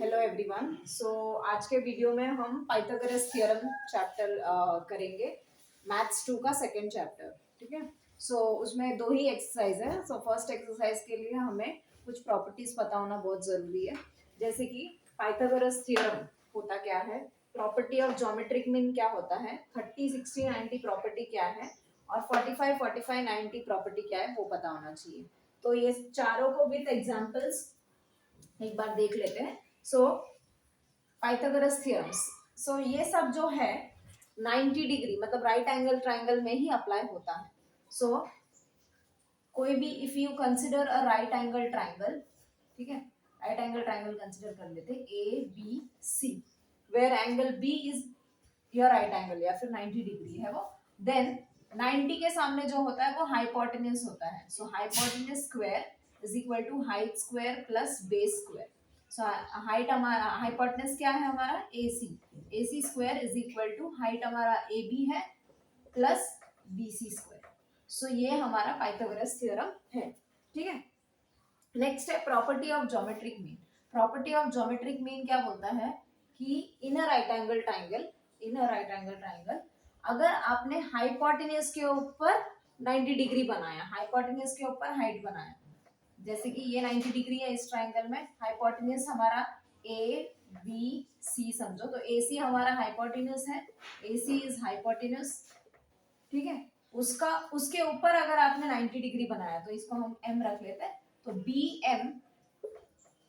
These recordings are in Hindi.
Hello everyone. आज के वीडियो में हम पाइथागोरस थ्योरम चैप्टर करेंगे, मैथ्स 2 का सेकंड चैप्टर। ठीक है। उसमें दो ही एक्सरसाइज है। फर्स्ट एक्सरसाइज के लिए हमें कुछ प्रॉपर्टीज पता होना बहुत जरूरी है, जैसे कि पाइथागोरस थ्योरम होता क्या है, प्रॉपर्टी ऑफ ज्योमेट्रिक मीन क्या होता है, 30, 60, 90 प्रॉपर्टी क्या है, और 45, 45, 90 प्रॉपर्टी क्या है, वो पता होना चाहिए। तो ये चारों को विद एग्जांपल्स एक बार देख लेते हैं। पाइथागोरस थ्योरम्स, ये सब जो है 90 डिग्री मतलब राइट एंगल ट्राइंगल में ही अप्लाई होता है। कोई भी if you consider a right angle triangle, ठीक है, राइट एंगल ट्राइंगल कंसिडर कर लेते A B C, where angle B is your right angle या फिर 90 डिग्री है वो, देन 90 के सामने जो होता है वो हाइपोटेन्यूज होता है। Hypotenuse square is equal to height square plus base square. Height हमारा हाइपोटेन्यूज क्या है हमारा AC square is equal to height हमारा AB है प्लस BC स्क्वायर। ये हमारा पाइथागोरस थ्योरम है। ठीक है। नेक्स्ट है property of geometric mean. Property of geometric mean क्या बोलता है कि in a right angle triangle अगर आपने हाइपोटेन्यूज के ऊपर 90 डिग्री बनाया, हाइपोटेन्यूज के ऊपर हाइट बनाया, जैसे कि ये 90 डिग्री है इस ट्राइंगल में, हाइपोटेन्यूज हमारा ABC समझो, तो AC हमारा हाइपोटेन्यूज है, AC इज हाइपोटेन्यूज। ठीक है। उसके ऊपर अगर आपने 90 डिग्री बनाया तो इसको हम M रख लेते हैं। तो BM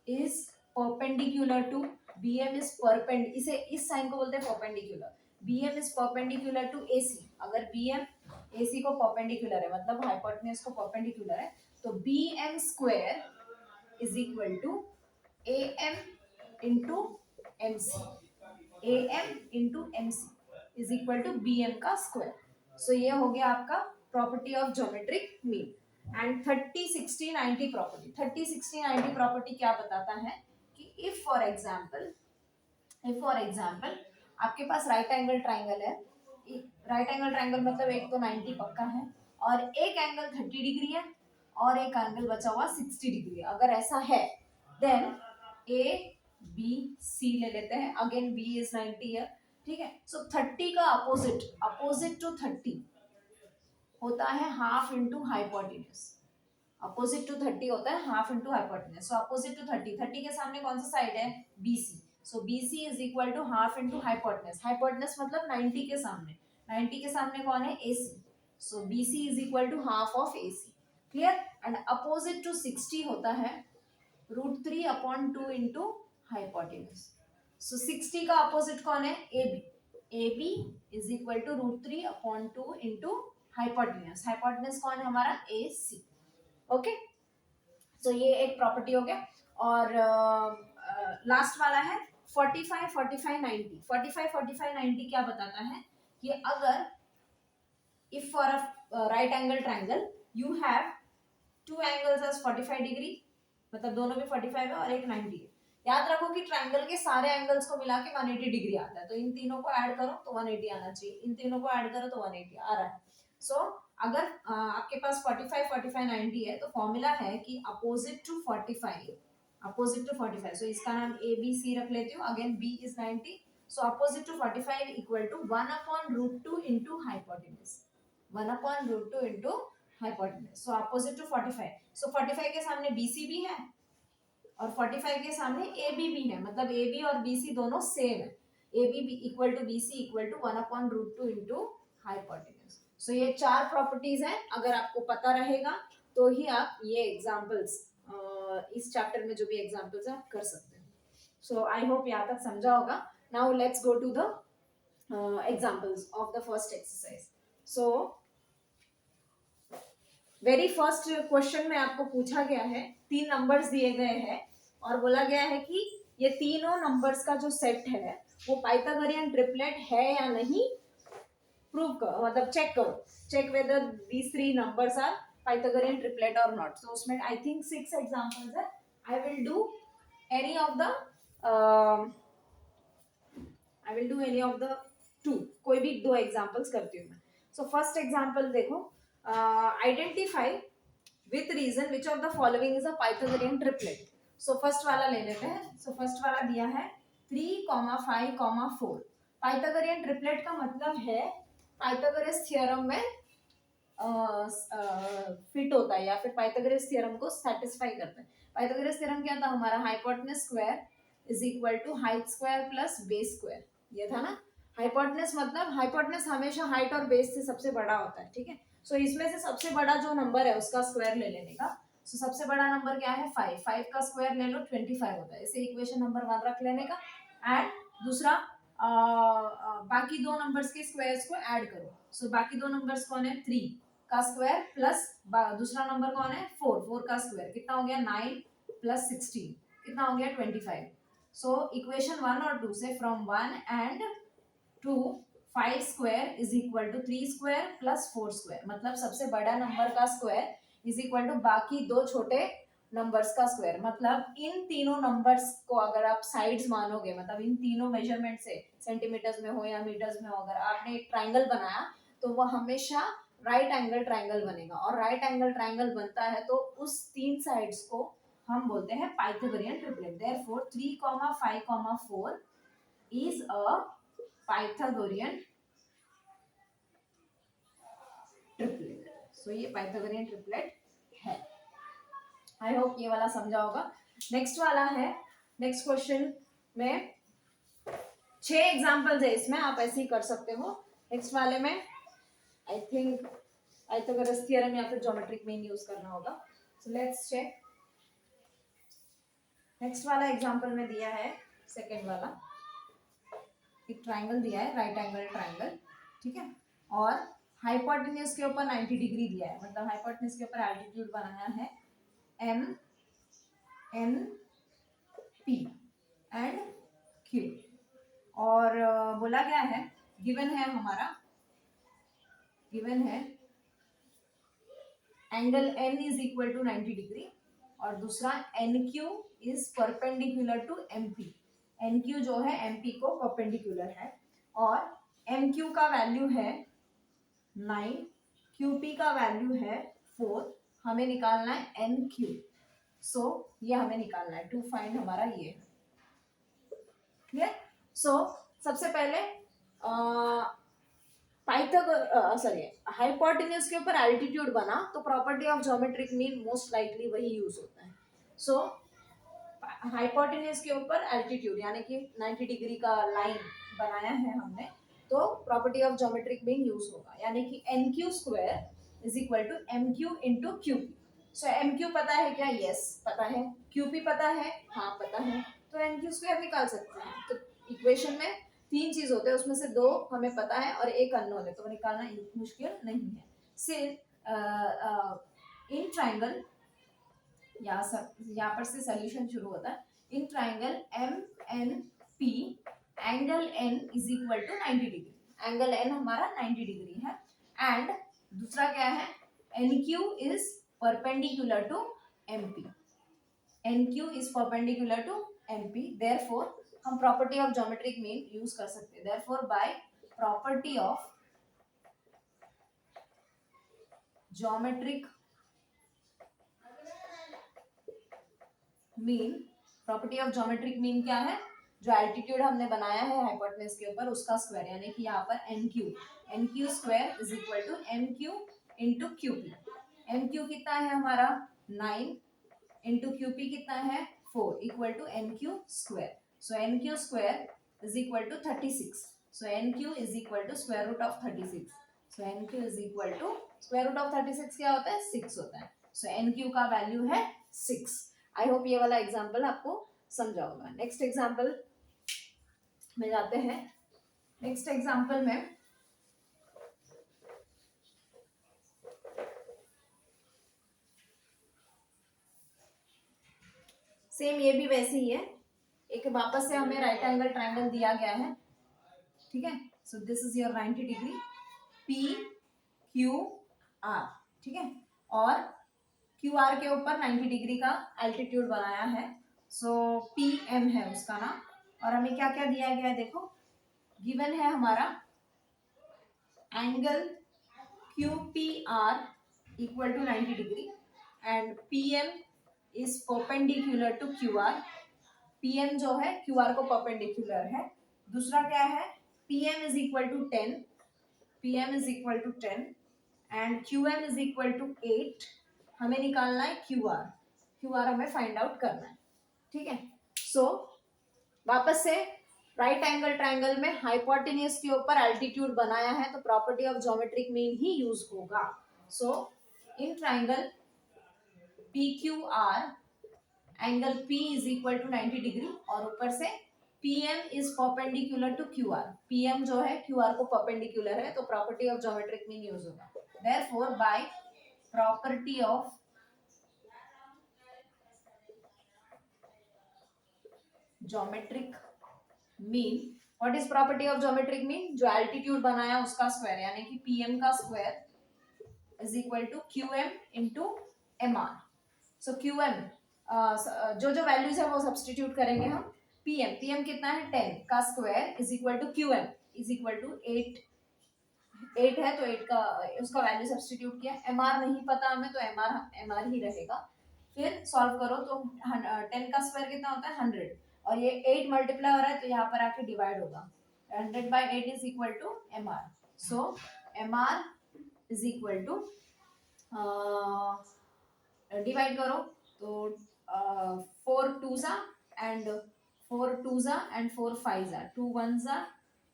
is perpendicular to, BM is perpend, इसे इस साइन को बोलते हैं perpendicular. BM is perpendicular to AC। अगर BM AC को परपेंडिकुलर है मतलब हाइपोटेन्यूज को परपेंडिकुलर है, तो BM square is equal to AM into MC, AM into MC is equal to BM का स्क्वायर। ये हो गया आपका property of geometric mean. And 30, 60, 90 property, 30, 60, 90 property क्या बताता है कि इफ फॉर एग्जाम्पल आपके पास राइट एंगल ट्राइंगल है, राइट एंगल ट्राइंगल मतलब एक तो 90 पक्का है और एक एंगल 30 डिग्री है और एक एंगल बचा हुआ 60 डिग्री है। अगर ऐसा है देन ABC ले लेते हैं, अगेन B इज 90 है। ठीक है। 30 का अपोजिट टू 30 होता है half into hypotenuse. Opposite to 30 होता है half into hypotenuse. Opposite to 30, 30 के सामने कौन सा साइड है, BC। BC is equal to half into hypotenuse, hypotenuse मतलब 90 के सामने, 90 के सामने कौन है, AC। BC is equal to half of AC। Clear. And opposite to 60 होता है √3 अपॉन 2 इंटू हाइपोटेन्यूज। 60 का अपोजिट कौन है, AB is equal to √3 upon 2 into hypotenuse. Hypotenuse कौन है हमारा, AC। ओके। ये एक प्रॉपर्टी हो गया। और लास्ट वाला है 45, 45, 90। 45, 45, 90 क्या बताता है कि अगर if for a right angle triangle you have two angles as 45 degree, मतलब दोनों में 45 है और एक 90 है। याद रखो कि ट्राइंगल के सारे एंगल्स को मिला के 180 डिग्री आता है, तो इन तीनों को ऐड करो तो 180 आना चाहिए, इन तीनों को ऐड करो तो 180 आ रहा है। अगर आपके पास 45, 45, 90 है तो फॉर्मूला है कि अपोजिट टू 45, इसका नाम ABC रख लेती हूँ, again B is 90। Opposite to 45 equal to 1 upon √2 into hypotenuse, 1 upon √2 into hypotenuse. Opposite to 45, 45 के सामने BC भी है और 45 के सामने AB भी है, मतलब AB और BC दोनों सेम है। AB equal to BC equal to 1 upon √2 into hypotenuse. ये चार प्रॉपर्टीज हैं, अगर आपको पता रहेगा तो ही आप ये एग्जांपल्स इस चैप्टर में जो भी एग्जांपल्स है आप कर सकते हैं। आई होप यहाँ तक समझा होगा। Now let's go to the examples of the first exercise. Very first question में आपको पूछा गया है, 3 नंबर्स दिए गए हैं और बोला गया है कि ये तीनों नंबर्स का जो सेट है वो पाइथागोरियन ट्रिपलेट है या नहीं, प्रूव करो, मतलब check whether these 3 numbers are Pythagorean triplet और नॉट। उसमें आई थिंक 6 एग्जांपल्स है। I will do any of the 2, कोई भी 2 एग्जांपल्स करती हूँ मैं। फर्स्ट एग्जांपल देखो, identify with reason which of the following is a Pythagorean triplet. So first वाला ले लेते हैं. सो फर्स्ट वाला दिया है 3, 5, 4. पाइथागोरियन ट्रिपलेट का मतलब है पाइथागोरस थ्योरम में फिट होता है या फिर पाइथागोरस थ्योरम को सेटिस्फाई करता है. पाइथागोरस थ्योरम क्या था हमारा, hypotenuse square is equal to height square plus base square. ये था ना. हाइपोटेनस मतलब हाइपोटेनस हमेशा हाइट और बेस से सबसे बड़ा होता है. ठीक है. सो इसमें से सबसे बड़ा जो नंबर है उसका स्क्वायर ले लेने का. सो सबसे बड़ा नंबर क्या है 5. 5 का स्क्वायर ले लो 25 होता है. इसे इक्वेशन नंबर 1 रख लेने का. एंड दूसरा बाकी दो नंबर्स के स्क्वायर्स को ऐड करो. सो बाकी दो नंबर्स कौन है 3 का स्क्वायर प्लस दूसरा नंबर कौन है 4. 4 का स्क्वायर कितना हो गया 9 प्लस 16 कितना हो गया 25. सो इक्वेशन 1 और 2 से from 1 and 2 5 square is equal to 3 square plus 4 square. मतलब सबसे बड़ा नंबर का स्क्वायर इज इक्वल टू बाकी दो छोटे नंबर्स का स्क्वायर. मतलब इन तीनों नंबर्स को अगर आप साइड्स मानोगे, मतलब इन तीनों मेजरमेंट से सेंटीमीटर्स में हो या मीटर्स में हो, अगर आपने एक ट्राइंगल बनाया तो वो हमेशा राइट एंगल ट्राइंगल बनेगा. और राइट एंगल ट्राइंगल बनता है तो उस तीन साइड्स को हम बोलते हैं Pythagorean triplet. Therefore 3, 5, 4 is a Pythagorean triplet. So ये पाइथागोरियन ट्रिपलेट है. आई होप ये वाला समझा होगा. नेक्स्ट वाला है, नेक्स्ट क्वेश्चन में 6 एग्जांपल्स है. इसमें आप ऐसे ही कर सकते हो. नेक्स्ट वाले में आई थिंक पाइथागोरस थ्योरम या फिर ज्योमेट्रिक मीन यूज करना होगा. So let's check. नेक्स्ट वाला एग्जांपल में दिया है सेकंड वाला. एक ट्राइंगल दिया है राइट एंगल ट्राइंगल. ठीक है. और हाइपोटेन्यूज के ऊपर 90 डिग्री दिया है. मतलब हाइपोटेन्यूज के ऊपर एल्टीट्यूड बनाया है M N P and Q. और बोला गया है गिवन है हमारा, गिवन है angle N is equal to 90 degree और दूसरा N Q is perpendicular to M P. N Q जो है एम पी को परपेंडिकुलर है. और एम क्यू का वैल्यू है 9, क्यू पी का वैल्यू है 4. हमें निकालना है एन क्यू. सो ये हमें निकालना है. टू फाइंड हमारा ये है. क्लियर. सो सबसे पहले हाइपोटेन्यूज के ऊपर एल्टीट्यूड बना तो property of geometric mean most likely वही यूज होता है. सो हाइपोटेन्यूज के ऊपर एल्टीट्यूड यानी कि 90 डिग्री का लाइन बनाया है हमने, तो property of geometric mean use होगा. यानी कि N Q square is equal to M Q into Q P. So M Q पता है क्या? यस पता है. क्यू पी पता है? हाँ पता है. तो एन क्यू स्क्वायर निकाल सकते हैं. तो इक्वेशन में 3 चीज होते हैं, उसमें से 2 हमें पता है और एक अननोन है, तो निकालना मुश्किल नहीं है. सिर्फ इन ट्राइंगल यहाँ पर से सोल्यूशन शुरू होता है. In triangle M N P angle N is equal to 90 degree. Angle N हमारा 90 डिग्री है. एंड दूसरा क्या है N Q is perpendicular to M P. N Q is perpendicular to M P. Therefore हम property of geometric mean use कर सकते हैं. Therefore by property of geometric mean, property of geometric mean क्या है? जो एल्टीट्यूड हमने बनाया है हाइपोटेन्यूज के ऊपर उसका स्क्वायर. यानी कि यहाँ पर N Q square is equal to M Q into Q P. M Q कितना है हमारा 9 इंटू क्यू पी कितना है 4 equal to N Q square. So N Q square is equal to 36. So N Q is equal to square root of 36. So N Q is equal to square root of 36 क्या होता है 6 होता है. सो एन क्यू का वैल्यू है 6. आई होप ये वाला एग्जाम्पल आपको समझा होगा. नेक्स्ट एग्जाम्पल में जाते हैं. नेक्स्ट एग्जाम्पल में सेम ये भी वैसे ही है. एक वापस से हमें राइट एंगल ट्राइंगल दिया गया है. ठीक है. So this is your 90 degree P Q are. ठीक है. और क्यू आर के ऊपर 90 डिग्री का एल्टीट्यूड बनाया है. सो पी एम है उसका नाम. और हमें क्या क्या दिया गया है देखो. गिवन है हमारा angle Q P R equal to 90 degree and P M is perpendicular to Q R, PM जो है क्यू आर को परपेंडिकुलर है। दूसरा क्या है, PM is equal to 10, PM is equal to 10 and QM is equal to 8। हमें निकालना है क्यूआर, क्यूआर हमें फाइंड आउट करना है, ठीक है। सो वापस से राइट एंगल ट्राइंगल में हाइपोटेन्यूज के ऊपर एल्टीट्यूड बनाया है तो प्रॉपर्टी ऑफ ज्योमेट्रिक मीन ही यूज होगा। So in triangle P Q R angle P is equal to 90 degree और ऊपर से PM is perpendicular to QR, PM जो है QR को परपेंडिकुलर है तो property of geometric mean use होगा। Therefore by property of geometric mean, what is property of geometric mean, जो एल्टीट्यूड बनाया उसका स्क्वायर यानी कि PM का square is equal to QM into MR। So QM जो जो वैल्यूज है वो सब्सटीट्यूट करेंगे हम। पीएम कितना है 10 का square is equal to QM is equal to 8 है तो 8 का उसका वैल्यू सब्सटीट्यूट किया। एमआर नहीं पता हमें तो एमआर ही रहेगा। फिर सॉल्व करो तो 10 का स्क्वायर कितना होता है 100 और ये 8 मल्टीप्लाई हो रहा है तो यहाँ पर आके डिवाइड होगा। 100 by 8 is equal to MR. So MR is equal to divide करो तो 4 2s and 4 2s and 4 5s, 2 1s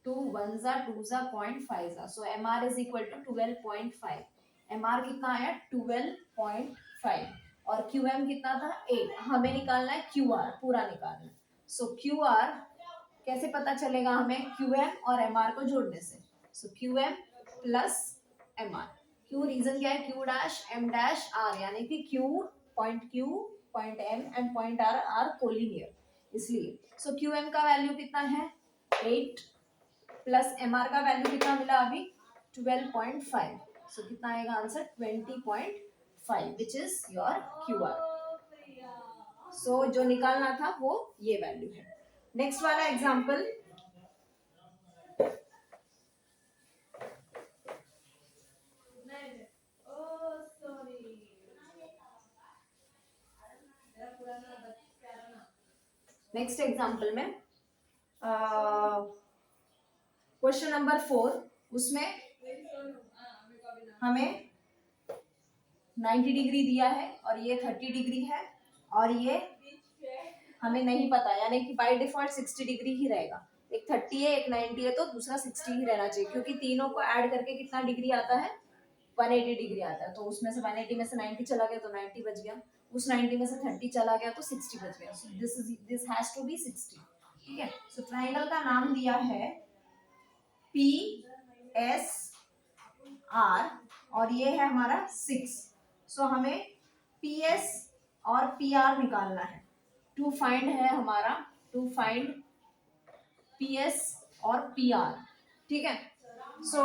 2 1s 2s 0.5s, so MR is equal to 12.5। MR कितना आया 12.5 और QM कितना था 8। हमें निकालना है QR, पूरा निकालना है। सो QR कैसे पता चलेगा हमें, QM और MR को जोड़ने से। So QM plus MR, Q reason क्या है Q dash M dash R यानी कि Q point M and point R are collinear इसलिए। सो QM का वैल्यू कितना है 8 प्लस MR का वैल्यू कितना मिला अभी 12.5। सो कितना आएगा answer 20.5 which is your QR। सो जो निकालना था वो ये वैल्यू है। नेक्स्ट वाला एग्जांपल, नेक्स्ट एग्जांपल में क्वेश्चन नंबर 4, उसमें हमें 90 डिग्री दिया है और ये 30 डिग्री है और ये हमें नहीं पता यानी कि बाय डिफॉल्ट 60 डिग्री ही रहेगा। एक 30 है एक 90 है तो दूसरा 60 ही रहना चाहिए क्योंकि तीनों को ऐड करके कितना डिग्री आता है 180 डिग्री आता है। तो उसमें से 180 में से 90 चला गया तो 90 बच गया, उस 90 में से 30 चला गया तो 60 बच गया। So this has to be 60, ठीक है। सो ट्राइंगल का नाम दिया है PSR और ये है हमारा 6। सो हमें PS और PR निकालना है। टू फाइंड है हमारा, टू फाइंड PS और PR, ठीक है। सो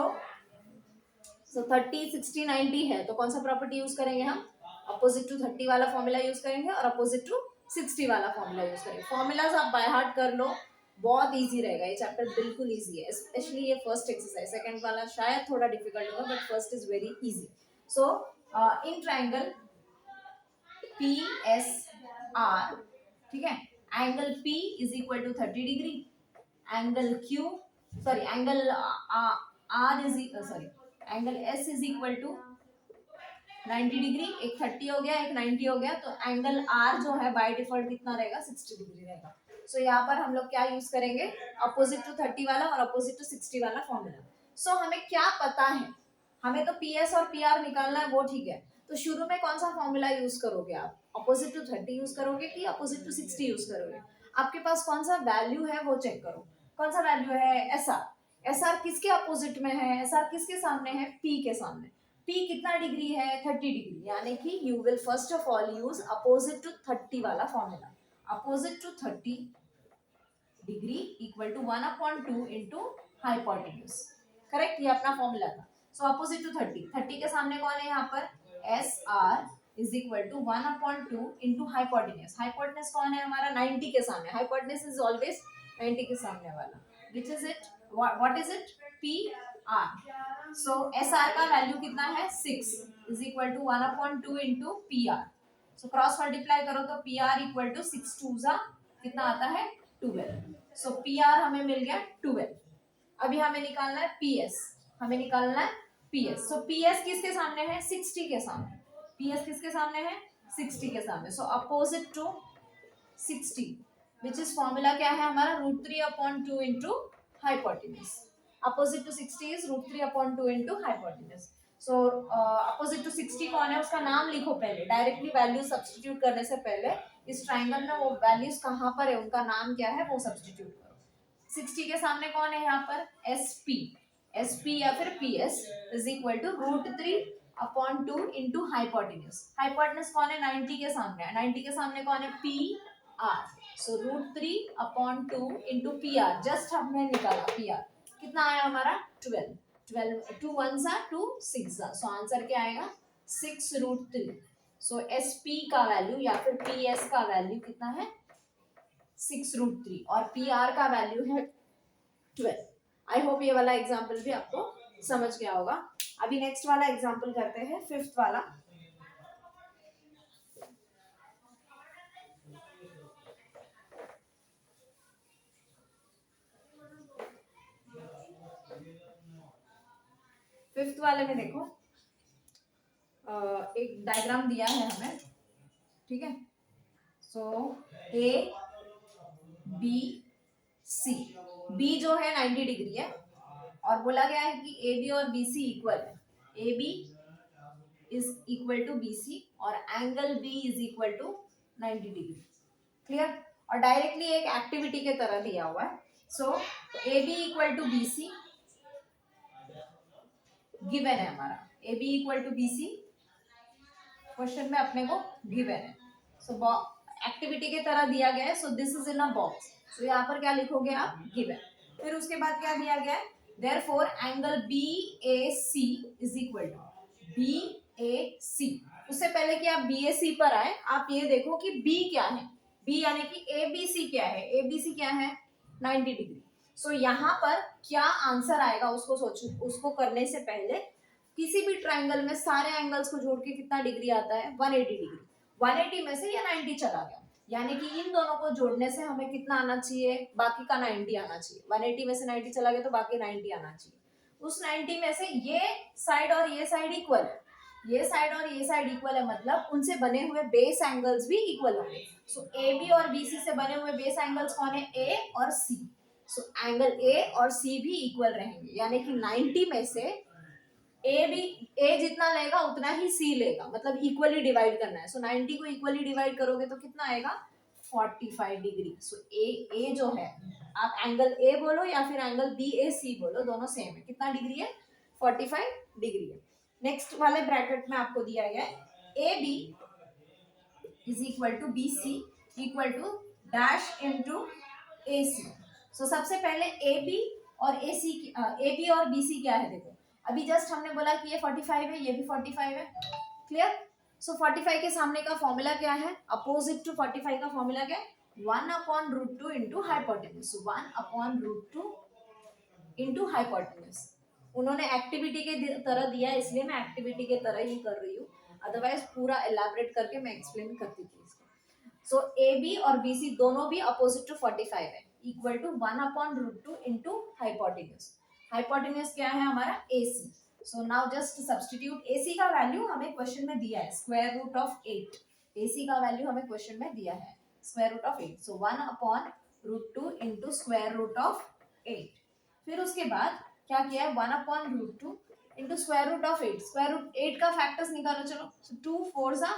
30 60 90 है तो कौन सा प्रॉपर्टी यूज करेंगे हम, अपोजिट टू 30 वाला फॉर्मूला यूज करेंगे और अपोजिट टू 60 वाला फॉर्मूला यूज करेंगे। फॉर्मूलाज आप बाय हार्ट कर लो, बहुत इजी रहेगा ये चैप्टर, बिल्कुल इजी है। स्पेशली ये फर्स्ट एक्सरसाइज, सेकंड वाला शायद थोड़ा डिफिकल्ट होगा but first is very easy. So in triangle PSR, ठीक है, angle P is equal to 30 degree, angle Q sorry angle R is sorry angle S is equal to 90 degree, एक 30 हो गया एक 90 हो गया तो एंगल R जो है बाय डिफॉल्ट कितना रहेगा 60 डिग्री रहेगा। सो यहाँ पर हम लोग क्या यूज करेंगे, अपोजिट टू 30 वाला और अपोजिट टू 60 वाला फॉर्मूला। सो हमें क्या पता है, हमें तो PS और PR निकालना है वो ठीक है। तो शुरू में कौन सा फॉर्मूला यूज करोगे आप, अपोजिट टू 30 यूज करोगे कि अपोजिट टू 60 यूज करोगे, आपके पास कौन सा वैल्यू है वो चेक करो। कौन सा वैल्यू है SR, SR किसके अपोजिट में है, SR किसके सामने है P के सामने। P कितना डिग्री है 30 डिग्री यानी कि you will first of all use opposite to 30 वाला formula. Opposite to 30 degree equal to 1/2 into hypotenuse, correct, ये अपना फॉर्मूला था। सो अपोजिट टू 30 के सामने कौन है यहाँ पर SR is equal to 1/2 into hypotenuse. Hypotenuse कौन है हमारा 90 के सामने, हाइपोटेन्यूज इज ऑलवेज 90 के सामने वाला, which is it what is it PR। So SR का वैल्यू कितना है 6 is equal to 1/2 into PR। So cross multiply करो तो P R equal to 6 two जा कितना आता है 12। सो पी आर हमें मिल गया 12। अभी हमें निकालना है पीएस, हमें निकालना है पीएस। सो पीएस किसके सामने है 60 के सामने, पीएस किसके सामने है 60 के सामने। So opposite to 60 which is formula क्या है हमारा √3/2 into hypotenuse. Opposite to 60 is √3/2 into hypotenuse. So opposite to 60 कौन है उसका नाम लिखो पहले, डायरेक्टली वैल्यू सब्स्टिट्यूट करने से पहले इस ट्राइंगल में वो वैल्यूज कहाँ पर है उनका नाम क्या है वो सब्स्टिट्यूट करो। 60 के सामने कौन है यहाँ पर एसपी, एसपी या फिर PS is equal to √3/2 into hypotenuse. Hypotenuse कौन है 90 के सामने, 90 के सामने कौन है पी आर। सो √3/2 इंटू पी आर, जस्ट हमने निकाला पी आर कितना आया हमारा 12, 12 2 1 2 6। सो आंसर क्या आएगा 6√3। सो एस पी का वैल्यू या फिर पी एस का वैल्यू कितना है 6√3 और पी आर का वैल्यू है 12। आई होप ये वाला एग्जाम्पल भी आपको समझ गया होगा। अभी नेक्स्ट वाला एग्जाम्पल करते हैं, फिफ्थ वाला। फिफ्थ वाले में देखो एक डायग्राम दिया है हमें, ठीक है। So A B C, B जो है 90 डिग्री है और बोला गया है कि ए बी और बी सी इक्वल है, A B is equal to B C और angle B is equal to 90 degree. Clear. और डायरेक्टली एक एक्टिविटी के तरह दिया हुआ है। So A B equal to B C given है हमारा, A B equal to B C question में अपने को गिवन है। सो एक्टिविटी के तरह दिया गया है। So this is in a box. So यहाँ पर क्या लिखोगे आप गिवन। फिर उसके बाद क्या दिया गया है therefore angle B A C is equal to B A C. उससे पहले कि आप बी ए सी पर आए आप ये देखो कि बी क्या है, बी यानी कि ए बी सी क्या है, ए बी सी क्या है 90 डिग्री। सो यहाँ पर क्या आंसर आएगा उसको सोचो, उसको करने से पहले किसी भी ट्राइंगल में सारे एंगल्स को जोड़ के कितना डिग्री आता है 180 डिग्री। 180 में से ये 90 चला गया, यानी कि इन दोनों को जोड़ने से हमें कितना आना चाहिए बाकी का 90 आना चाहिए। 180 में से 90 चला गया तो बाकी 90 आना चाहिए। उस 90 में से ये साइड और ये साइड इक्वल है, ये साइड और ये साइड इक्वल है, मतलब उनसे बने हुए बेस एंगल्स भी इक्वल होंगे। सो ए बी और बी सी से बने हुए बेस एंगल्स कौन है ए और सी। सो एंगल ए और सी भी इक्वल रहेंगे, यानी कि 90 में से ए भी ए जितना लेगा उतना ही सी लेगा, मतलब इक्वली डिवाइड करना है। सो 90 को इक्वली डिवाइड करोगे तो कितना आएगा 45 डिग्री। सो ए जो है आप एंगल ए बोलो या फिर एंगल बी ए सी बोलो दोनों सेम है, कितना डिग्री है 45 डिग्री है। नेक्स्ट वाले ब्रैकेट में आपको दिया गया है A B is equal to B C equal to dash into A C. So सबसे पहले ए बी और ए सी, ए बी और बी सी क्या है देखो, अभी जस्ट हमने बोला कि ये 45 है, ये भी 45 है। क्लियर। सो 45 के सामने का फॉर्मूला क्या है, अपोजिट टू 45 का फॉर्मूला क्या है 1/√2 इंटू हाइपोटेन्यूज। 1/√2 into hypotenuse. उन्होंने एक्टिविटी के तरह दिया है इसलिए मैं एक्टिविटी के तरह ही कर रही हूँ, अदरवाइज पूरा एलैबोरेट करके मैं एक्सप्लेन करती थी इसको। सो ए बी और बी सी दोनों भी अपोजिट टू 45 है, equal to 1/√2 into hypotenuse. Hypotenuse क्या है हमारा A C. So now just substitute, A C का वैल्यू हमें क्वेश्चन में दिया है square root of 8। A C का वैल्यू हमें क्वेश्चन में दिया है square root of 8। So 1/√2 into square root of 8। फिर उसके बाद क्या किया है 1/√2 into square root of 8। Square root 8 का फैक्टर्स निकालो चलो। सो 2 4 जा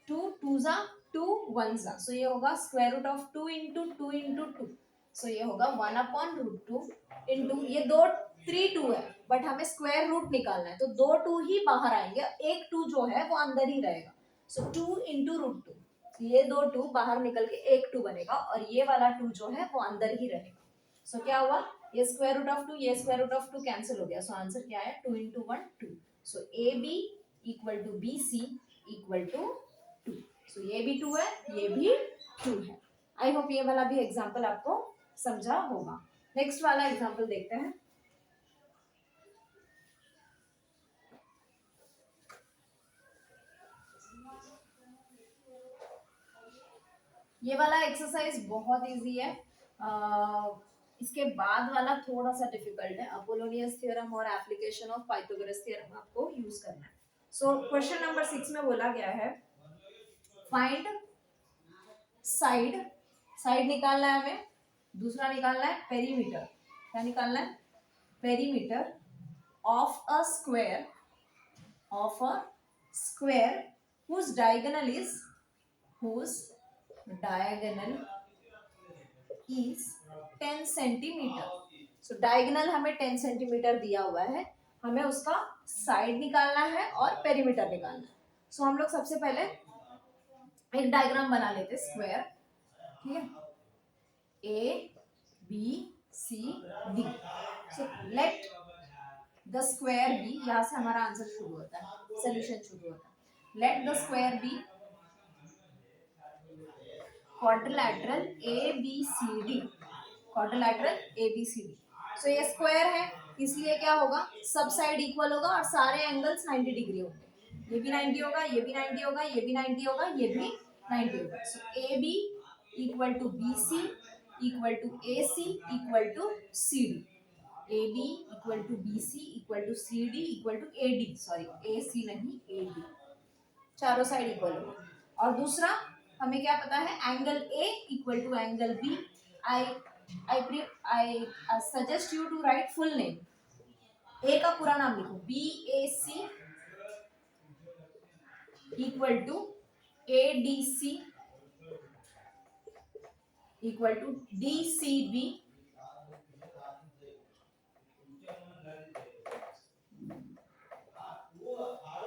2, 2 जा 2, 1 जा। सो ये होगा square root of 2 into 2 into 2। So ये होगा 1/√2 इंटू ये दो 3 2 है बट हमें स्क्वायर रूट निकालना है तो 2 2 ही बाहर आएंगे, एक 2 जो है वो अंदर ही रहेगा। सो 2 इंटू √2, ये दो 2 बाहर निकल के एक 2 बनेगा और ये वाला 2 जो है वो अंदर ही रहेगा। सो क्या हुआ ये स्क्वायर रूट ऑफ 2 ये स्क्वायर रूट ऑफ 2 कैंसिल हो गया। सो आंसर क्या है 2 into 1 2। So A B equal to B C equal to 2। So ये भी 2 है ये भी 2 है। आई होप ये वाला भी एग्जाम्पल आपको समझा होगा। नेक्स्ट वाला एग्जाम्पल देखते हैं। ये वाला एक्सरसाइज बहुत इजी है। इसके बाद वाला थोड़ा सा डिफिकल्ट है। अपोलोनियस थ्योरम और एप्लीकेशन ऑफ पाइथागोरस थ्योरम आपको यूज करना है। सो क्वेश्चन नंबर 6 में बोला गया है फाइंड साइड, साइड निकालना है हमें, दूसरा निकालना है पेरीमीटर। क्या निकालना है? Perimeter of a square, of a square whose diagonal is 10 centimetre. So diagonal हमें 10 सेंटीमीटर दिया हुआ है, हमें उसका साइड निकालना है और पेरीमीटर निकालना है। सो हम लोग सबसे पहले एक डायग्राम बना लेते स्क्वायर, ठीक है, A B C D. So let the square B, यहाँ से हमारा आंसर शुरू होता है, सोल्यूशन शुरू होता है। Let the square be quadrilateral A B C D, quadrilateral A B C D. So ये स्क्वायर है, इसलिए क्या होगा, सब साइड इक्वल होगा और सारे एंगल्स 90 डिग्री होंगे। ये भी 90 होगा, ये भी 90 होगा, ये भी 90 होगा, ये भी 90 होगा। So A B equal to B C equal to A C equal to C D. A B equal to B C equal to C D equal to A D, sorry A C नहीं ए डी, चारों साइड इक्वल होगा। और दूसरा हमें क्या पता है, angle A equal to angle B. I suggest you to write full name, A का पूरा नाम लिखो, B A C equal to A D C equal to D C B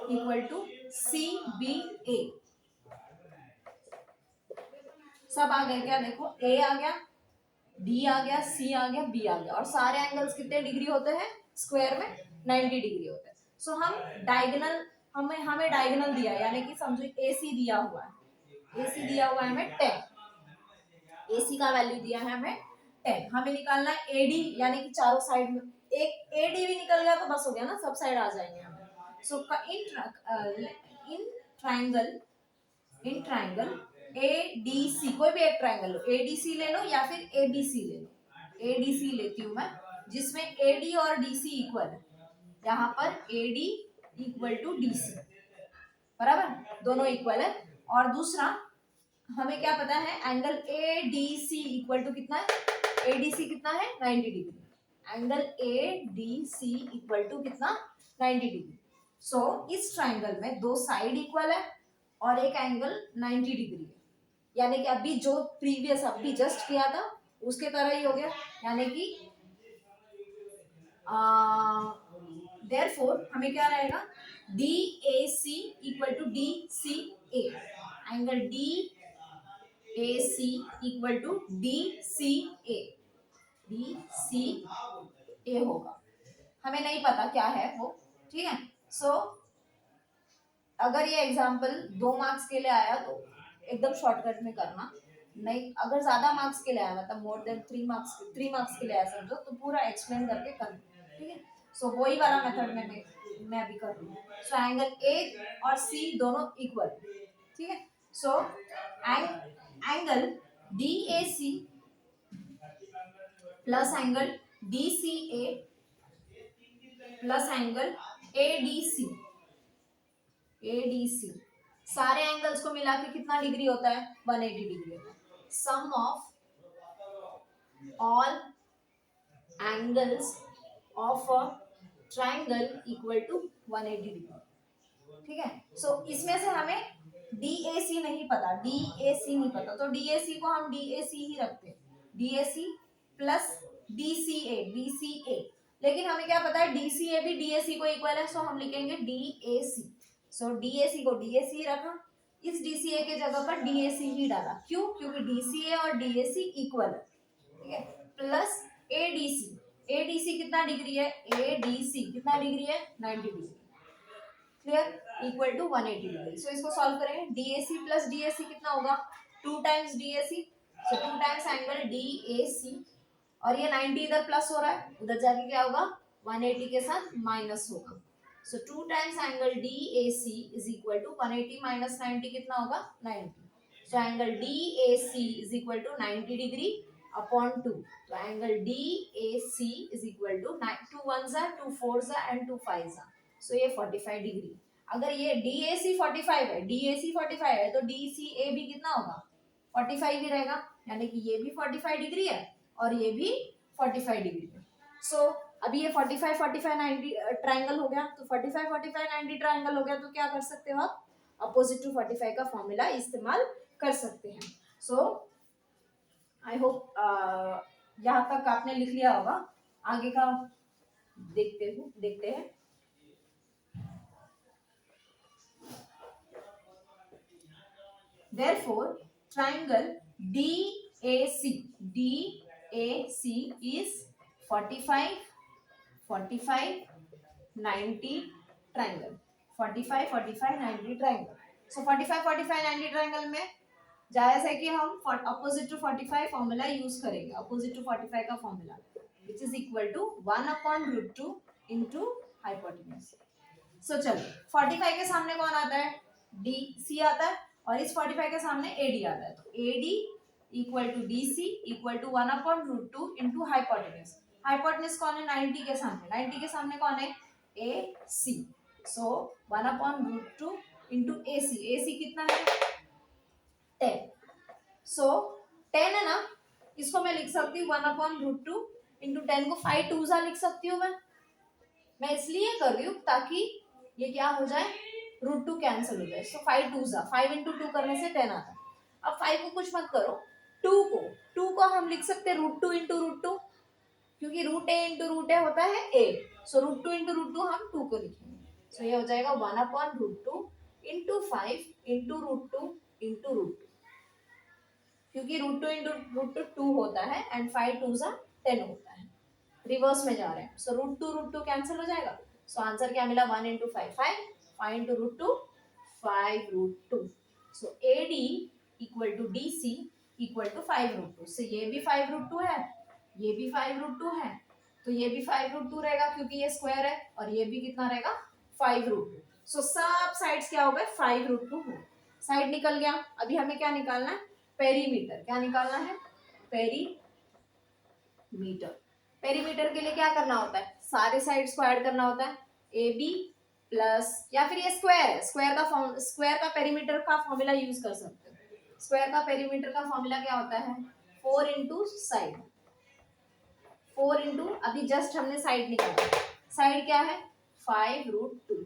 equal to C B A. सब आ गए क्या? देखो ए आ गया, डी आ गया, सी आ गया, बी आ गया, और सारे एंगल्स कितने डिग्री होते हैं स्क्वायर में? 90 डिग्री होते हैं। सो हम डायगोनल, हमें डायगोनल दिया है, यानी कि समझो ए सी दिया हुआ है, ए सी दिया हुआ है हमें 10, ए सी का वैल्यू दिया है हमें 10। हमें निकालना है ए डी, यानी कि चारों साइड में एक ए डी भी निकल गया तो बस हो गया ना, सब साइड आ जाएंगे हमें। So in triangle, in triangle A D C, कोई भी एक ट्राइंगल लो, ए डी सी ले लो या फिर ए बी सी ले लो। ए डी सी लेती हूं मैं, जिसमें ए डी और डी सी इक्वल है। यहाँ पर A D equal to D C, बराबर, दोनों इक्वल है। और दूसरा हमें क्या पता है, angle A D C equal to कितना है, ए डी सी कितना है 90 degree. Angle A D C equal to कितना, 90 डिग्री। सो इस ट्राइंगल में दो साइड इक्वल है और एक एंगल 90 डिग्री है, यानी कि अभी जो प्रीवियस अभी जस्ट किया था उसके तरह ही हो गया। यानी कि देयरफॉर हमें क्या रहेगा, D A C equal to D C A, angle D A C equal to D C A, D C A होगा। हमें नहीं पता क्या है वो, ठीक है। सो अगर ये एग्जाम्पल 2 मार्क्स के लिए आया तो एकदम शॉर्टकट में करना, नहीं अगर ज्यादा मार्क्स के लिए आया, मतलब मोर देन 3 मार्क्स के लिए आया समझो, तो पूरा एक्सप्लेन करके करना, ठीक है। सो वही वाला मेथड में मैं अभी कर रही हूँ। सो एंगल ए और सी दोनों इक्वल, ठीक है। So angle D A C plus angle D C A plus angle A D C, A D C, सारे एंगल्स को मिला के कितना डिग्री होता है, 180 डिग्री होता है। Sum of all angles of a triangle equal to 180 degree, ठीक है। सो इसमें से हमें डी ए सी नहीं पता, डी ए सी नहीं पता, तो डी ए सी को हम डी ए सी ही रखते हैं, D A C plus D C A, D C A. लेकिन हमें क्या पता है, डी सी ए भी डी ए सी को इक्वल है, सो हम लिखेंगे D A C. So D A सी को डी ए सी रखा, इस डी सी ए के जगह पर डी ए सी ही डाला, क्यों? क्योंकि डी सी ए और डी ए सी इक्वल है, ठीक है। Plus A D C, A D C कितना डिग्री है, ए डी सी कितना डिग्री है, 90 degree, clear, equal to 180 degree. So इसको सॉल्व करेंगे, D A C plus D A C कितना होगा, 2 times D A C, so 2 times angle D A C, और ये 90 इधर प्लस हो रहा है, उधर जाके क्या होगा, 180 के साथ माइनस होगा। So 2 times angle D A C is equal to 180 minus 90 कितना होगा, 90। So angle DAC is equal to 90 degree upon 2. तो angle DAC is equal to 2 1s are 2 4s are and 2 5s are. So ये 45 डिग्री. अगर ये DAC 45 है, DAC 45 है तो DCA भी कितना होगा 45 ही रहेगा, यानी कि ये भी 45 डिग्री है और ये भी 45 डिग्री है. सो अभी ये 45 45 90 ट्रायंगल हो गया, तो 45 45 90 ट्रायंगल हो गया, तो क्या कर सकते हो आप अपोजिट टू 45 का फॉर्मूला इस्तेमाल कर सकते हैं. सो आई होप यहाँ तक आपने लिख लिया होगा. आगे का देखते हैं. Therefore, triangle DAC is 45 45 90 triangle. 45 45 90 triangle. So 45 45 90 triangle में जायज है कि हम अपोजिट टू 45 फॉर्मूला यूज करेंगे. अपोजिट टू 45 का formula which is equal to 1/√2 into hypotenuse. So चलो 45 के सामने कौन आता है DC आता है और इस 45 के सामने AD आता है. तो AD equal to DC equal to 1/√2 into hypotenuse. Hypotenuse कौन है 90 के सामने. 90 के सामने कौन है AC. सो 1/√2 इनटू AC. AC कितना है 10. सो 10 है ना, इसको मैं लिख सकती हूँ 1/√2 इंटू 10 को 5 2s लिख सकती हूँ मैं इसलिए कर रही हूँ ताकि ये क्या हो जाए √2 कैंसिल हो जाए. सो 5 2s 5 इंटू 2 करने से 10 आता है. अब 5 को कुछ मत करो, 2 को हम लिख सकते हैं √2 इंटू √2, क्योंकि √a इंटू √a होता है a. सो √2 इंटू √2 हम 2 को लिखेंगे. सो ये हो जाएगा 1/√2 इंटू 5 इंटू √2 इंटू √2, क्योंकि √2 इंटू √2 2 होता है एंड 5 2s 10 होता है. रिवर्स में जा रहे हैं. सो √2 कैंसिल हो जाएगा. सो आंसर क्या मिला 1 into 5 5 into √2 5√2. So AD equal to DC equal to 5√2. So ये भी 5√2 है, ये भी 5√2 है, तो ये भी 5√2 रहेगा क्योंकि ये स्क्वायर है, और ये भी कितना रहेगा 5√2. सो सब साइड्स क्या हो गए 5√2 हो. साइड निकल गया. अभी हमें क्या निकालना है पेरीमीटर. क्या निकालना है पेरीमीटर. पेरीमीटर के लिए क्या करना होता है सारे साइड्स को ऐड करना होता है. AB प्लस, या फिर ये स्क्वायर है, स्क्वायर का पेरीमीटर का फॉर्मूला यूज कर सकते हो. स्क्वायर का पेरीमीटर का फॉर्मूला क्या होता है 4 इंटू साइड. 4 इंटू अभी जस्ट हमने साइड निकाला. साइड क्या है 5√2.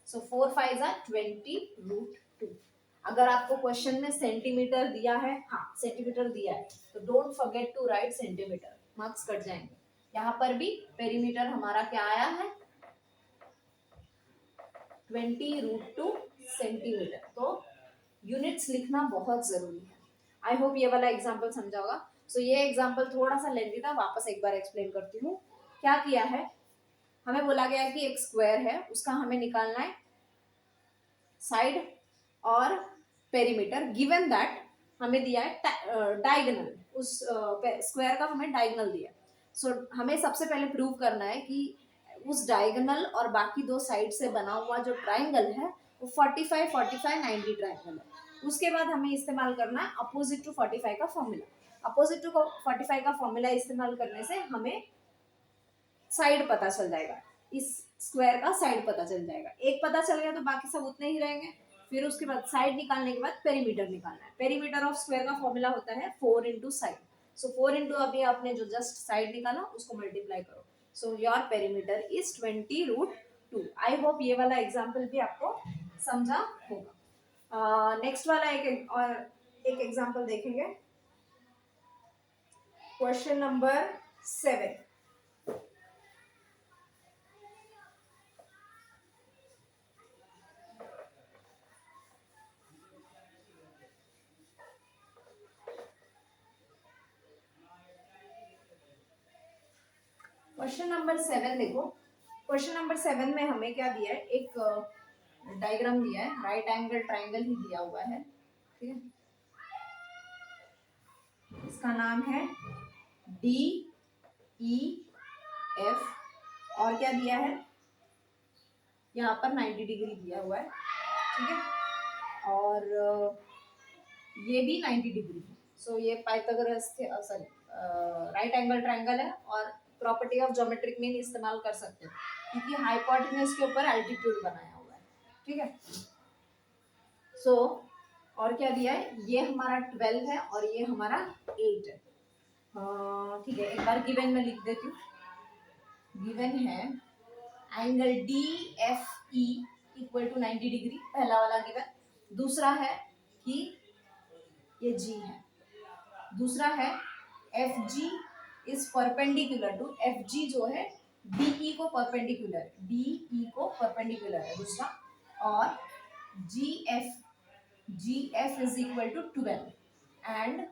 सो 4 5s 20√2. अगर आपको क्वेश्चन में सेंटीमीटर दिया है, हाँ सेंटीमीटर दिया है, तो don't forget to write centimetre, marks cut जाएंगे. यहाँ पर भी पेरीमीटर हमारा क्या आया है 20√2 सेंटीमीटर. तो यूनिट्स लिखना बहुत जरूरी है. आई होप ये वाला एग्जाम्पल समझा होगा. सो ये एग्जाम्पल थोड़ा सा लेंथी था, वापस एक बार एक्सप्लेन करती हूँ. क्या किया है, हमें बोला गया है कि एक स्क्वायर है, उसका हमें निकालना है साइड और पेरीमीटर. गिवन दैट हमें दिया है डायगोनल, उस स्क्वायर का हमें डायगोनल दिया. सो हमें सबसे पहले प्रूव करना है कि उस डायगोनल और बाकी दो साइड से बना हुआ जो ट्राइंगल है वो 45 45 90 ट्राइंगल है. उसके बाद हमें इस्तेमाल करना है अपोजिट टू 45 का फॉर्मूला. अपोजिट टू 45 का फॉर्मूला इस्तेमाल करने से हमें साइड पता चल जाएगा, इस स्क्वायर का साइड पता चल जाएगा. एक पता चल गया तो बाकी सब उतने ही रहेंगे. फिर उसके बाद साइड निकालने के बाद पेरीमीटर निकालना है. पेरीमीटर ऑफ स्क्वायर का फॉर्मूला होता है 4 इंटू साइड. सो 4 इंटू अभी आपने जो जस्ट साइड निकाला उसको मल्टीप्लाई करो. So your perimeter is 20√2. I hope ये वाला एग्जाम्पल भी आपको समझा होगा. नेक्स्ट वाला एक एग्जाम्पल देखेंगे. Question number 7. क्वेश्चन नंबर 7 देखो. क्वेश्चन नंबर 7 में हमें क्या दिया है, एक डायग्राम दिया है, राइट एंगल ट्राइंगल ही दिया हुआ है. ठीक है, इसका नाम है DEF. और क्या दिया है यहाँ पर 90 डिग्री दिया हुआ है. ठीक है, और ये भी 90 डिग्री है। सो ये Pythagoras sorry right angle triangle है और प्रॉपर्टी ऑफ ज्योमेट्रिक मीन इस्तेमाल कर सकते हो क्योंकि हाइपोटेन्यूज के ऊपर एल्टीट्यूड बनाया हुआ है। ठीक है, सो और क्या दिया है, ये हमारा 12 है और ये हमारा 8 है। ठीक है, एक बार गिवन में लिख देती हूँ। गिवन है angle D F E equal to 90 degree, पहला वाला गिवन। दूसरा है कि ये जी है। दूसरा है F G is perpendicular to, F G जो है डी ई को परपेंडिकुलर है, डी ई को परपेंडिकुलर है दूसरा। और G F is equal to 12 and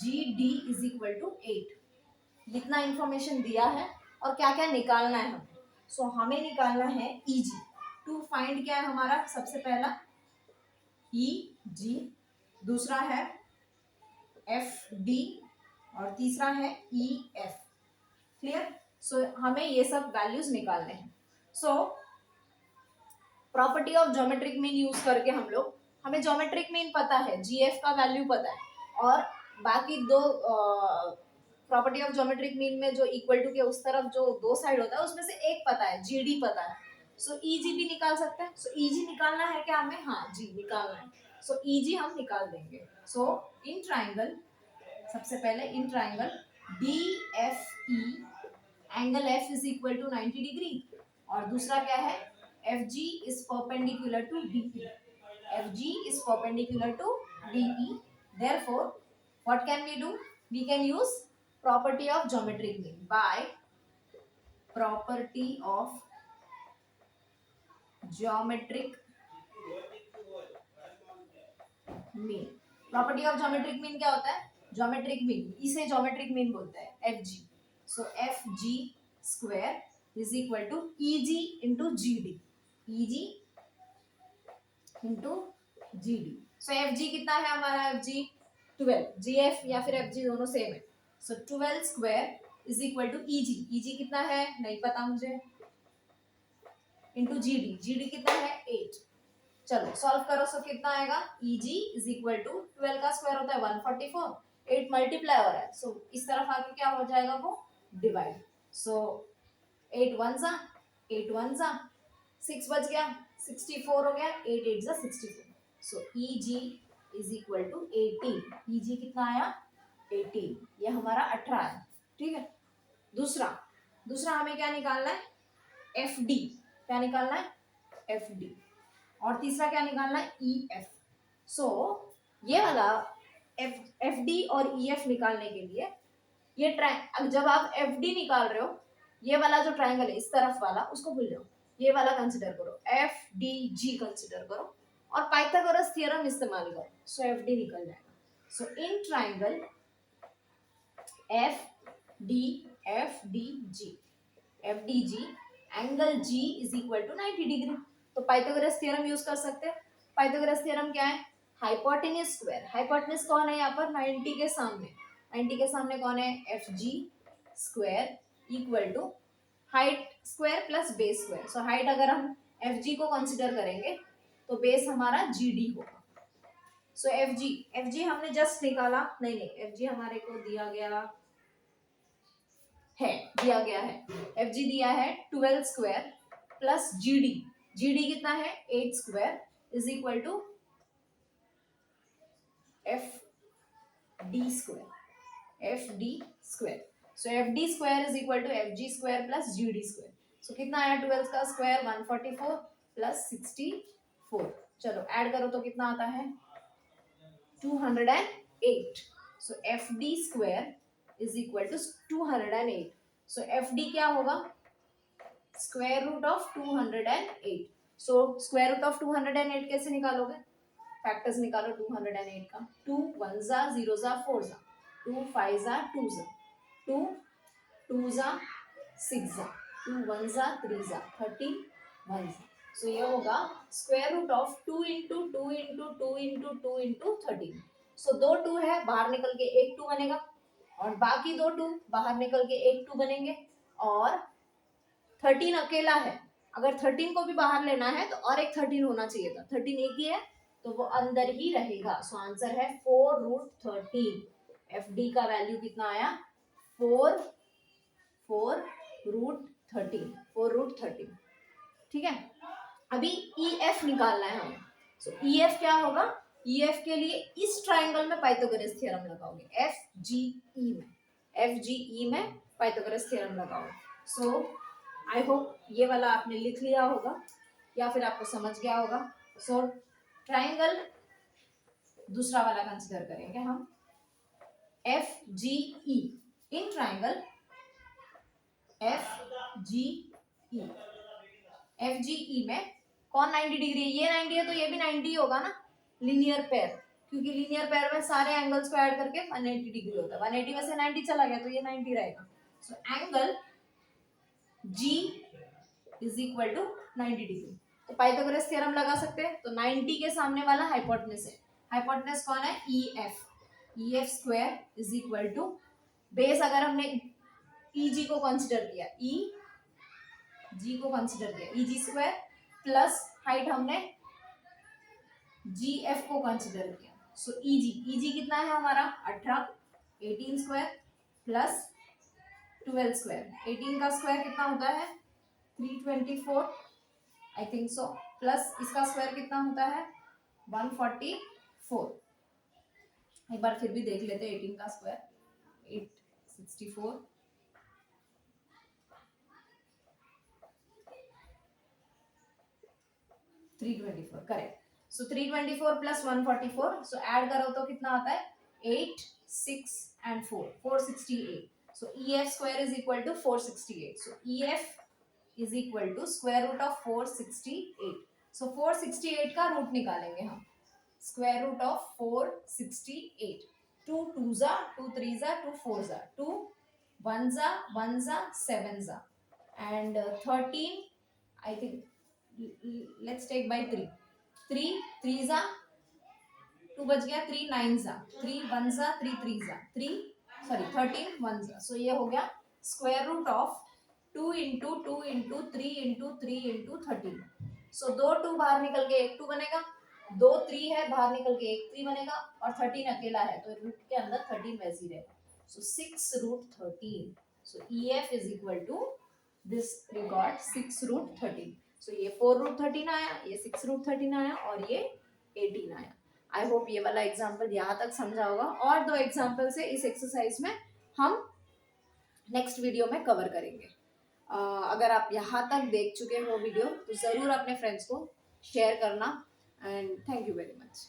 G D is equal to 8। इतना इंफॉर्मेशन दिया है और क्या क्या निकालना है हमें। सो हमें निकालना है ई जी। टू फाइंड क्या है हमारा, सबसे पहला ई जी, दूसरा है एफ डी और तीसरा है ई एफ। क्लियर? सो हमें ये सब वैल्यूज निकालने हैं। So property of geometric mean use करके हम लोग, हमें ज्योमेट्रिक मीन पता है, जी एफ का वैल्यू पता है और बाकी दो प्रॉपर्टी ऑफ ज्योमेट्रिक मीन में जो इक्वल टू के उस तरफ जो दो साइड होता है उसमें से एक पता है, जी डी पता है। सो ई जी भी निकाल सकते हैं। सो ई जी निकालना है क्या हमें, हाँ जी निकालना है। सो ई जी हम निकाल देंगे। सो इन ट्राइंगल, सबसे पहले in triangle D F E, angle F is equal to 90 degree और दूसरा क्या है, F G is perpendicular to D E, F G is perpendicular to D E. Therefore what can we do, we can use property of geometric mean, by property of geometric mean। property of geometric mean क्या होता है, geometric mean, इसे geometric mean बोलते हैं, fg। so fg square is equal to eg into gd, eg into gd। so fg कितना है हमारा, fg 12, gf या फिर fg दोनों सेम है। So 12 square is equal to EG, EG कितना है नहीं पता मुझे, इंटू जीडी, जीडी कितना है 8। चलो सॉल्व करो, सो कितना आएगा, ईजी इज इक्वल टू 12 का स्क्वायर होता है 144, 8 मल्टीप्लाई हो रहा है। सो इस तरफ आके क्या हो जाएगा वो डिवाइड। सो 8 1 जा 8 1 जा 6 बच गया, 64 हो गया, 8 8 जा 64। So EG is equal to 18, EG कितना आया 18, ये हमारा 18 है। ठीक है, दूसरा हमें क्या निकालना है, एफ डी, क्या निकालना है एफ डी, और तीसरा क्या निकालना है ई एफ। सो ये वाला एफ डी और ई एफ निकालने के लिए ये जब आप एफ डी निकाल रहे हो, ये वाला जो ट्राइंगल है इस तरफ वाला उसको भूल जाओ, ये वाला कंसिडर करो, एफ डी जी कंसिडर करो और पाइथागोरस थ्योरम इस्तेमाल करो। सो एफ डी निकल जाएगा। So in triangle F D G, F D G, angle G is equal to 90 degree. तो पाइथागोरस थ्योरम यूज कर सकते हैं। पाइथागोरस थ्योरम क्या है, हाइपोटेन्यूज स्क्वायर, हाइपोटेन्यूज कौन है यहाँ पर 90 के सामने, 90 के सामने कौन है F G square equal to height square plus base square. So height अगर हम एफ जी को कंसिडर करेंगे तो बेस हमारा जी डी होगा। सो एफ जी हमने जस्ट निकाला, नहीं एफ जी हमारे को दिया गया है, एफ जी दिया है 12 स्क्वायर प्लस जी डी कितना है 8 square is equal to F D square. So F D square is equal to F G square plus G D square. So कितना आया 12 का स्क्वायर 144 प्लस 64। चलो ऐड करो तो कितना आता है 208। So F D square is equal to 208। So F D क्या होगा square root of 208। So square root of 208 कैसे निकालोगे, फैक्टर्स निकालो 208 का, 2 1 जा 0 जा 4 जा, 2 5 जा 2 जा, 2 2 जा 6 जा, 2 1 जा 3 जा 13 1 जा। सो ये होगा square root of 2 into 2 into 2 into 2 into 13। So 2 2 है, बाहर निकल के एक 2 बनेगा और बाकी 2 2 बाहर निकल के एक 2 बनेंगे और 13 अकेला है। अगर 13 को भी बाहर लेना है तो और एक 13 होना चाहिए था, 13 एक ही है तो वो अंदर ही रहेगा। सो आंसर है 4√13। एफ डी का वैल्यू कितना आया? 4√13। ठीक है, अभी ई एफ निकालना है हमें। सो ई एफ क्या होगा? ई एफ के लिए इस ट्राइंगल में पाइथागोरस थ्योरम लगाओगे, एफ जी ई में, एफ जी ई में पाइथागोरस थ्योरम लगाओगे। सो आई होप ये वाला आपने लिख लिया होगा या फिर आपको समझ गया होगा। सो ट्राइंगल दूसरा वाला कंसिडर करेंगे हम, F G E. In triangle F G E, F G E में कौन 90 डिग्री है? ये 90 है तो ये भी 90 होगा ना, लीनियर पेयर, क्योंकि लीनियर पेयर में सारे एंगल्स को ऐड करके 180 डिग्री होता है। 180 में से 90 चला गया तो ये 90 रहेगा। So angle G is equal to 90 degree. तो पाइथागोरस थ्योरम लगा सकते हैं। तो 90 के सामने वाला हाइपोटेनस है। हाइपोटेनस कौन है? E F. E F square is equal to, base अगर हमने ई जी को कंसिडर किया, ई जी को कंसिडर किया, ई जी स्क्वायर प्लस हाइट हमने जी एफ को कंसिडर किया। सो ई जी कितना है हमारा? 18, 18 स्क्वायर प्लस 12 स्क्वायर। 18 का स्क्वायर कितना होता है? 324 आई थिंक सो, प्लस इसका स्क्वायर कितना होता है? 144। एक बार फिर भी देख लेते हैं 18 का square, 864, 324 correct. So 324 plus 144, so add करो तो कितना आता है? 8, 6 and 4, 468। So E F square is equal to 468। So E F is equal to square root of 468। So 468 का रूट निकालेंगे हम, स्क्वायर रूट ऑफ 468। 2 2 जा, 2 3 जा, 2 4 जा, 2 1 जा, 1 जा, 7 जा and 13 I think, let's take by 3, 3 3 जा, 2 बच गया, 3 9 जा, 3 1 जा, 3 3 जा, 13 1 जा। सो ये हो गया square root of 2 into 2 into 3 into 3 into 13। So 2 2 बाहर निकल के 1 2 बनेगा, 2 3 है बाहर निकल के 1 3 बनेगा, और 13 अकेला है तो रूट के अंदर 13 वैसे ही रहेगा। So 6√13। So E F is equal to this, we got 6√13। So ये 4√13 आया, ये 6√13 आया और ये 18 आया। आई होप ये वाला एग्जाम्पल यहाँ तक समझा होगा, और 2 एग्जाम्पल से इस एक्सरसाइज में हम नेक्स्ट वीडियो में कवर करेंगे। अगर आप यहाँ तक देख चुके हो वीडियो तो ज़रूर अपने फ्रेंड्स को शेयर करना, and thank you very much.